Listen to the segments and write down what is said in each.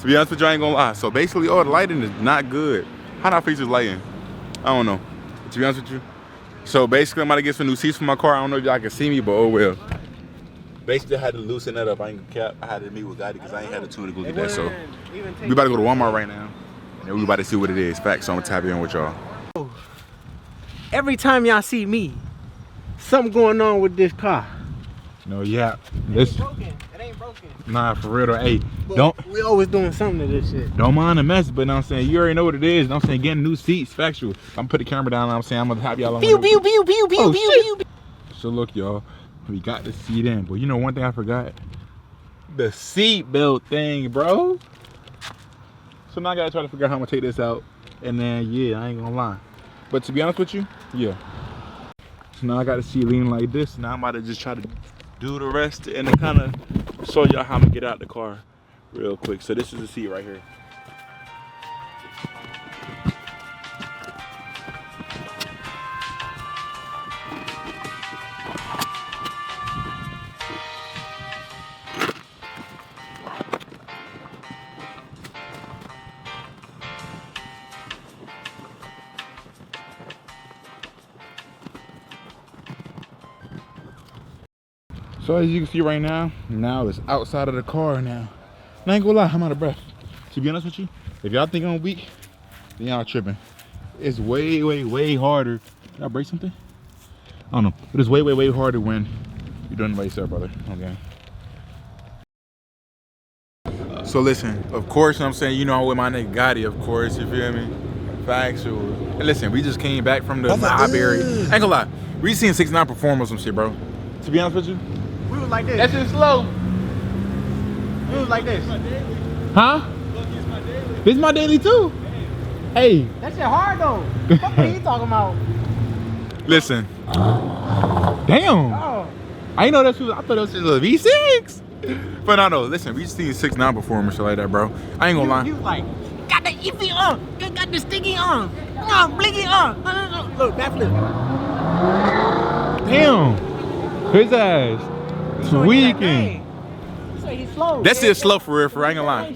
To be honest with you, I ain't gonna lie. So basically, the lighting is not good. How do I fix this lighting? I don't know. To be honest with you. So basically, I'm about to get some new seats for my car. I don't know if y'all can see me, but oh well. Basically, I had to loosen that up. I ain't gonna cap. I had to meet with Gotti because I ain't had the tool to go get that. So we about to go to Walmart right now. And we about to see what it is. Facts, so I'm gonna tap in with y'all. Every time y'all see me, something going on with this car. No, yeah. It ain't broken. It ain't broken. Nah, for real though. Hey, but we always doing something to this shit. Don't mind the mess, but I'm saying you already know what it is. I'm saying getting new seats, factual. I'm put the camera down. I'm saying I'm gonna have y'all on. Pew pew pew pew pew pew pew. So look, y'all, we got the seat in, but you know one thing I forgot? The seat belt thing, bro. So now I gotta try to figure out how I'm gonna take this out, and then yeah, I ain't gonna lie. But to be honest with you, yeah. So now I got the seat leaning like this. Now I'm about to just try to do the rest and then kind of show y'all how I'm gonna get out the car real quick. So this is the seat right here. So as you can see right now it's outside of the car now. And I ain't gonna lie, I'm out of breath. To be honest with you, if y'all think I'm weak, then y'all tripping. It's way, way, way harder. Did I break something? I don't know, but it's way, way, way harder when you're doing it by yourself, brother. Okay. So listen, of course, you know what I'm saying, you know I'm with my nigga Gotti, of course, you feel me? Factual. And listen, we just came back from the library. I ain't gonna lie, we seen 6ix9ine perform or some shit, bro. To be honest with you, we was like this. That shit slow. We was like this. Huh? This is my daily too. Hey. That shit hard though. What are you talking about? Listen. Damn. Oh. I ain't know that was, I thought that was just a V6. But no, listen, we just seen 6ix9ine perform and shit like that, bro. I ain't gonna lie. You like, got the iffy on, got the sticky on, blinky on. Look, backflip. Damn. His ass. Tweaking. He's slow. That's it slow for real, I ain't gonna lie.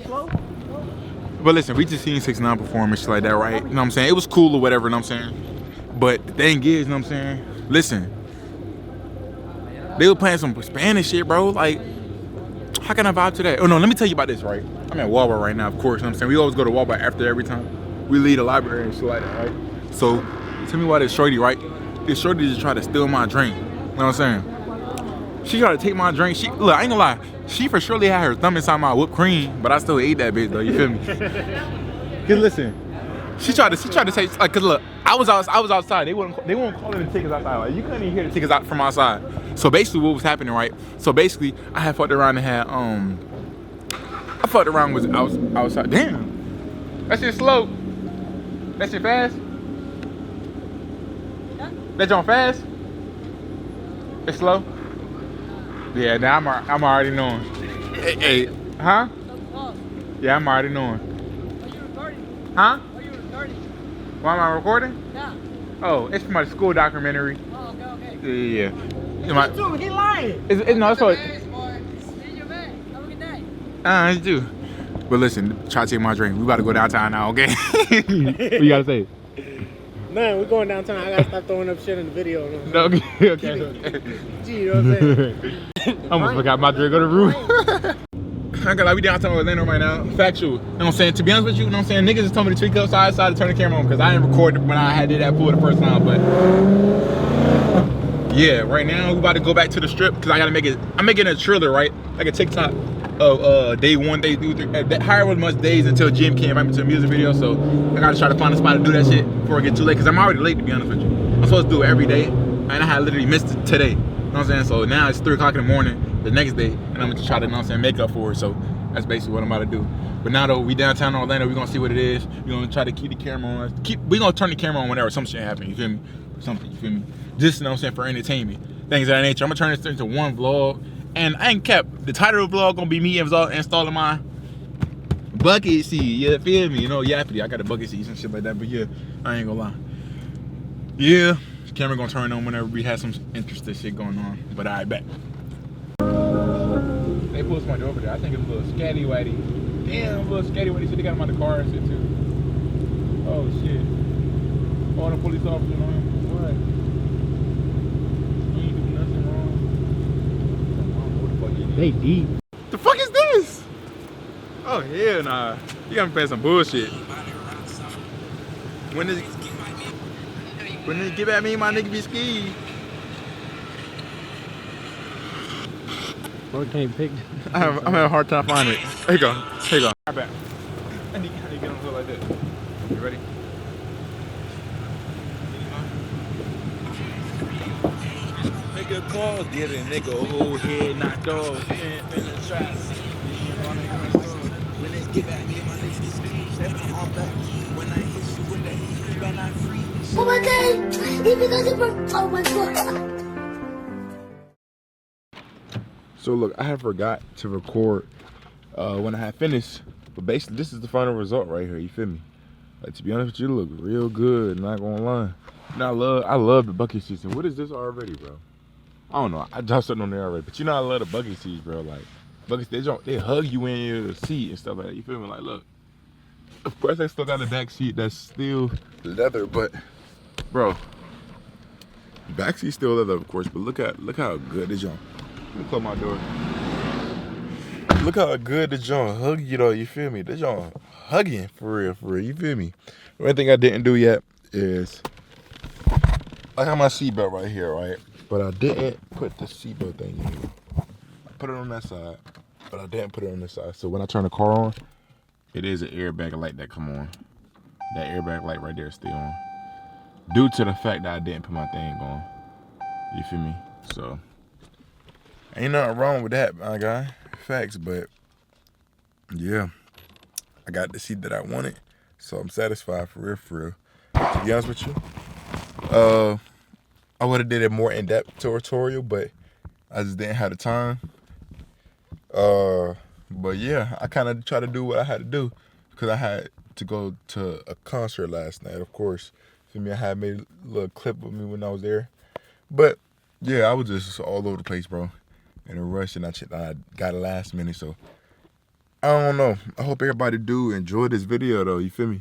But listen, we just seen 6ix9ine perform and shit like that, right? You know what I'm saying? It was cool or whatever, you know what I'm saying? But the thing is, you know what I'm saying? Listen, they were playing some Spanish shit, bro. Like, how can I vibe to that? Oh no, let me tell you about this, right? I'm at Wawa right now, of course, you know what I'm saying? We always go to Wawa after every time we leave the library and shit like that, right? So, tell me why this shorty, right? This shorty just tried to steal my drink. You know what I'm saying? She tried to take my drink. Look, I ain't gonna lie. She for surely had her thumb inside my whipped cream, but I still ate that bitch though. You feel me? Cause listen, she tried to take like, cause look, I was outside. They wouldn't call in the tickets outside. Like you couldn't even hear the tickets out from outside. So basically, what was happening, right? So basically, I had fucked around and had I fucked around was outside. Damn, that shit slow. That shit fast. That jump fast. It's slow. Yeah, now I'm already knowing. Hey, huh? Yeah, I'm already knowing. Are you recording? Huh? Are you recording? Why am I recording? Yeah. Oh, it's for my school documentary. Oh, okay. Yeah. Dude, he lying. No, it's for. Thanks, boy. See you, man. Have a good day. It's due. But listen, try to take my drink. We about to go downtown now, okay? What you gotta say? Man, we're going downtown. I gotta stop throwing up shit in the video. No, okay. Gee, you know what I'm saying? I almost forgot my drink on the roof. I got like we downtown Orlando right now. Factual. You know what I'm saying? To be honest with you, you know what I'm saying? Niggas just told me to tweak up, so I decided to turn the camera on because I didn't record when I did that pool the first time. But yeah, right now we about to go back to the strip because I gotta make it. I'm making a trailer, right? Like a TikTok of day 1, day 2, 3, however much days until Jim came right into a music video. So I gotta try to find a spot to do that shit before it get too late because I'm already late, to be honest with you. I'm supposed to do it every day, and I had literally missed it today. You know what I'm saying? So now it's 3 o'clock in the morning the next day, and I'm gonna try to, you know what I'm saying, make up for it. So that's basically what I'm about to do. But now though, we downtown Orlando, we're gonna see what it is. We're gonna try to keep the camera on. We're gonna turn the camera on whenever some shit happens, you feel me? Something, you feel me? Just, you know what I'm saying, for entertainment. Things of that nature. I'm gonna turn this into one vlog. And I ain't kept the title of the vlog gonna be me installing my bucket seat. You feel me? You know, yappity. I got a bucket seat and shit like that. But yeah, I ain't gonna lie. Yeah, the camera gonna turn on whenever we have some interesting shit going on. But I bet. They pulled somebody over there. I think it's a little scatty-waddy. Damn, little skater when they should have got him out of the car and shit too. Oh shit. Oh, the police officer on him. What? He ain't do nothing wrong. I don't know what the fuck he did. They deep. The fuck is this? Oh hell nah. You got me paying some bullshit. When they get at me, my nigga be ski. Bro can't pick. I'm having a hard time finding it. Here you go. Here you go. Right back. I need to get on the hood like that. You ready? Nigga calls, get a nigga whole head knocked off. In the trap. When they get back, me my niggas speed. Step on back. When I hit you with that, you better not free. Oh my god! Even though they were, oh my god! So look, I have forgot to record when I had finished, but basically this is the final result right here. You feel me? Like, to be honest with you, it look real good. Not gonna lie. And I love the bucket seats. And what is this already, bro? I don't know. I dropped something on there already, but you know I love the bucket seats, bro. Like bucket seats, they hug you in your seat and stuff like that. You feel me? Like, look. Of course, I still got a back seat that's still leather, but bro, the back seat's still leather, of course. But look how good this joint. Let me close my door. Look how good the joint hug you though, you feel me? The joint hugging for real, you feel me? The only thing I didn't do yet is I have my seatbelt right here, right? But I didn't put the seatbelt thing in here. I put it on that side, but I didn't put it on this side. So when I turn the car on, it is an airbag light that come on. That airbag light right there is still on. Due to the fact that I didn't put my thing on. You feel me? So ain't nothing wrong with that, my guy. Facts, but yeah, I got the seat that I wanted, so I'm satisfied for real, for real. To be honest with you, I would have did a more in-depth tutorial, but I just didn't have the time. But yeah, I kind of tried to do what I had to do because I had to go to a concert last night, of course. Feel me? I had made a little clip of me when I was there, but yeah, I was just all over the place, bro. In a rush, and I got it last minute, so I don't know. I hope everybody do enjoy this video though. You feel me?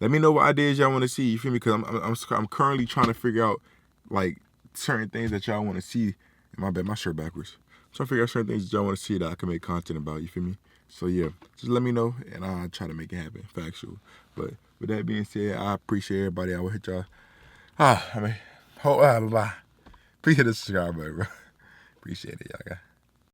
Let me know what ideas y'all want to see. You feel me? Because I'm currently trying to figure out like certain things that y'all want to see. My bad, my shirt backwards. I'm trying to figure out certain things that y'all want to see that I can make content about. You feel me? So yeah, just let me know, and I'll try to make it happen. Factual. But with that being said, I appreciate everybody. I will hit y'all. Bye. Please hit the subscribe button, bro. Appreciate it, y'all.